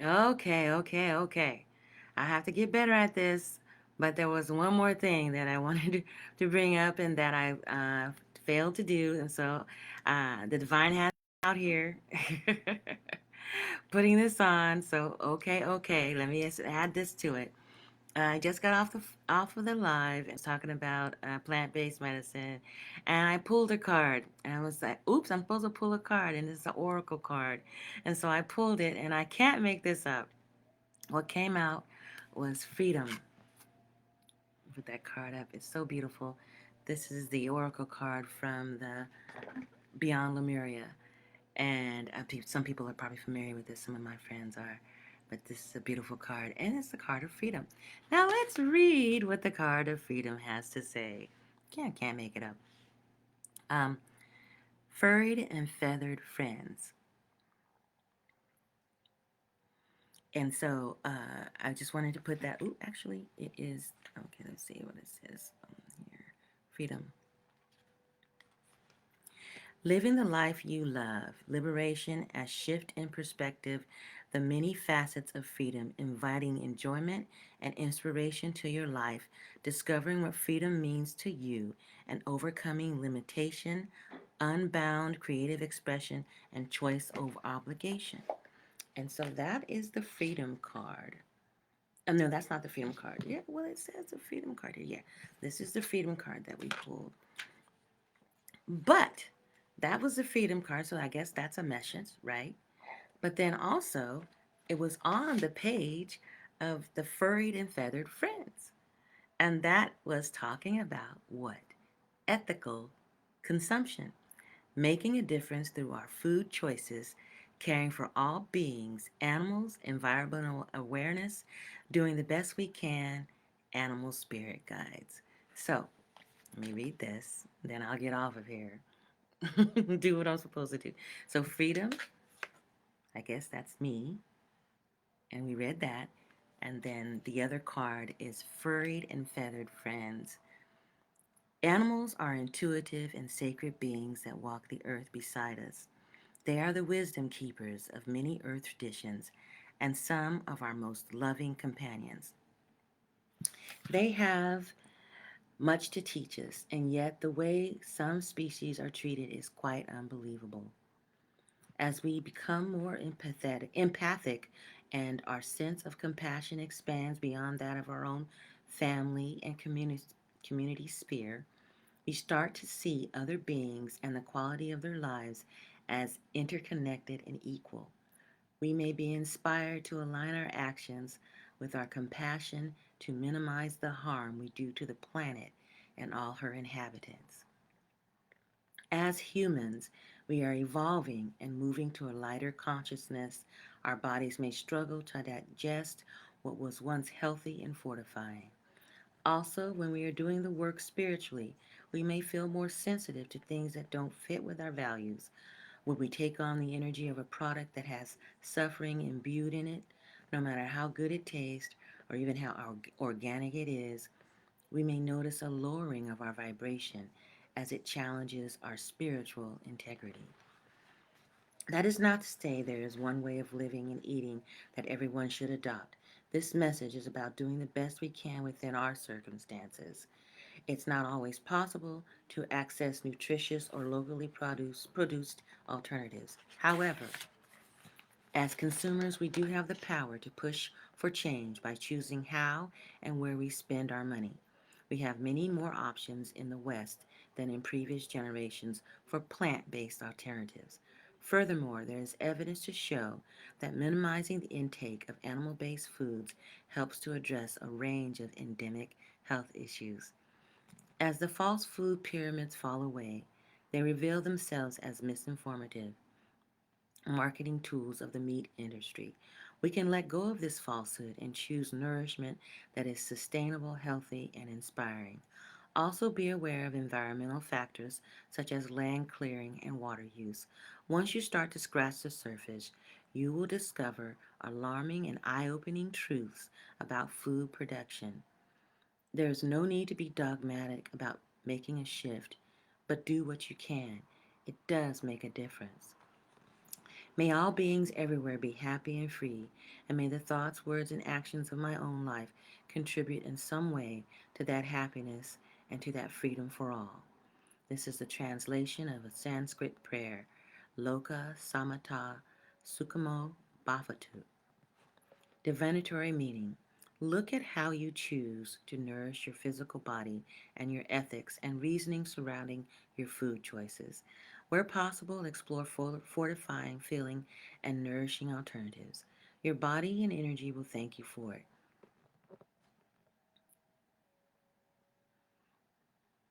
Okay, okay, okay. I have to get better at this, but there was one more thing that I wanted to bring up and that I failed to do. And so the divine has out here putting this on. So, okay, okay, let me add this to it. I just got off of the live and talking about plant-based medicine, and I pulled a card, and I was like, "Oops, I'm supposed to pull a card, and it's an oracle card," and so I pulled it, and I can't make this up. What came out was freedom. Put that card up. It's so beautiful. This is the oracle card from the Beyond Lemuria, and some people are probably familiar with this. Some of my friends are. But this is a beautiful card, and it's the card of freedom. Now let's read what the card of freedom has to say. Can't make it up. Um, Furried and feathered friends. And so I just wanted to put that. Ooh, actually, it is. Okay, let's see what it says here. Freedom. Living the life you love, liberation as shift in perspective, the many facets of freedom, inviting enjoyment and inspiration to your life, discovering what freedom means to you, and overcoming limitation, unbound creative expression, and choice over obligation. And so that is the freedom card. No, that's not the freedom card. Yeah, well, it says the freedom card here. Yeah, this is the freedom card that we pulled. But that was the freedom card, so I guess that's a message, right? But then also, it was on the page of the furried and feathered friends. And that was talking about what? Ethical consumption, making a difference through our food choices, caring for all beings, animals, environmental awareness, doing the best we can, animal spirit guides. So, let me read this, then I'll get off of here. Do what I'm supposed to do. So, freedom, I guess that's me. And we read that. And then the other card is furried and feathered friends. Animals are intuitive and sacred beings that walk the earth beside us. They are the wisdom keepers of many earth traditions and some of our most loving companions. They have much to teach us, and yet the way some species are treated is quite unbelievable. As we become more empathic, and our sense of compassion expands beyond that of our own family and community sphere, we start to see other beings and the quality of their lives as interconnected and equal. We may be inspired to align our actions with our compassion to minimize the harm we do to the planet and all her inhabitants. As humans, we are evolving and moving to a lighter consciousness. Our bodies may struggle to digest what was once healthy and fortifying. Also, when we are doing the work spiritually, we may feel more sensitive to things that don't fit with our values. When we take on the energy of a product that has suffering imbued in it, no matter how good it tastes or even how organic it is, we may notice a lowering of our vibration as it challenges our spiritual integrity. That is not to say there is one way of living and eating that everyone should adopt. This message is about doing the best we can within our circumstances. It's not always possible to access nutritious or locally produced alternatives. However, as consumers, we do have the power to push for change by choosing how and where we spend our money. We have many more options in the West than in previous generations for plant based alternatives. Furthermore, there is evidence to show that minimizing the intake of animal based foods helps to address a range of endemic health issues. As the false food pyramids fall away, they reveal themselves as misinformative marketing tools of the meat industry. We can let go of this falsehood and choose nourishment that is sustainable, healthy, and inspiring. Also, be aware of environmental factors such as land clearing and water use. Once you start to scratch the surface, you will discover alarming and eye opening truths about food production. There is no need to be dogmatic about making a shift, but do what you can. It does make a difference. May all beings everywhere be happy and free, and may the thoughts, words, and actions of my own life contribute in some way to that happiness and to that freedom for all. This is the translation of a Sanskrit prayer, Loka Samata Sukamo Bhavatu. Divinatory meaning. Look at how you choose to nourish your physical body and your ethics and reasoning surrounding your food choices. Where possible, explore fortifying, filling, and nourishing alternatives. Your body and energy will thank you for it.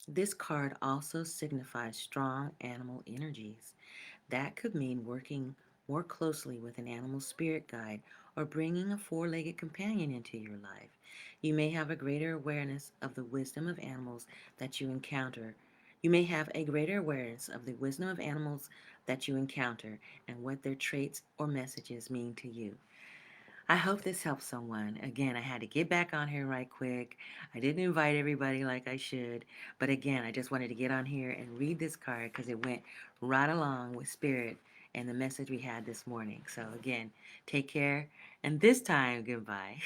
This card also signifies strong animal energies. That could mean working more closely with an animal spirit guide or bringing a four legged companion into your life. You may have a greater awareness of the wisdom of animals that you encounter. You may have a greater awareness of the wisdom of animals that you encounter and what their traits or messages mean to you. I hope this helps someone. Again, I had to get back on here right quick. I didn't invite everybody like I should. But again, I just wanted to get on here and read this card because it went right along with Spirit and the message we had this morning. So, again, take care. And this time, goodbye.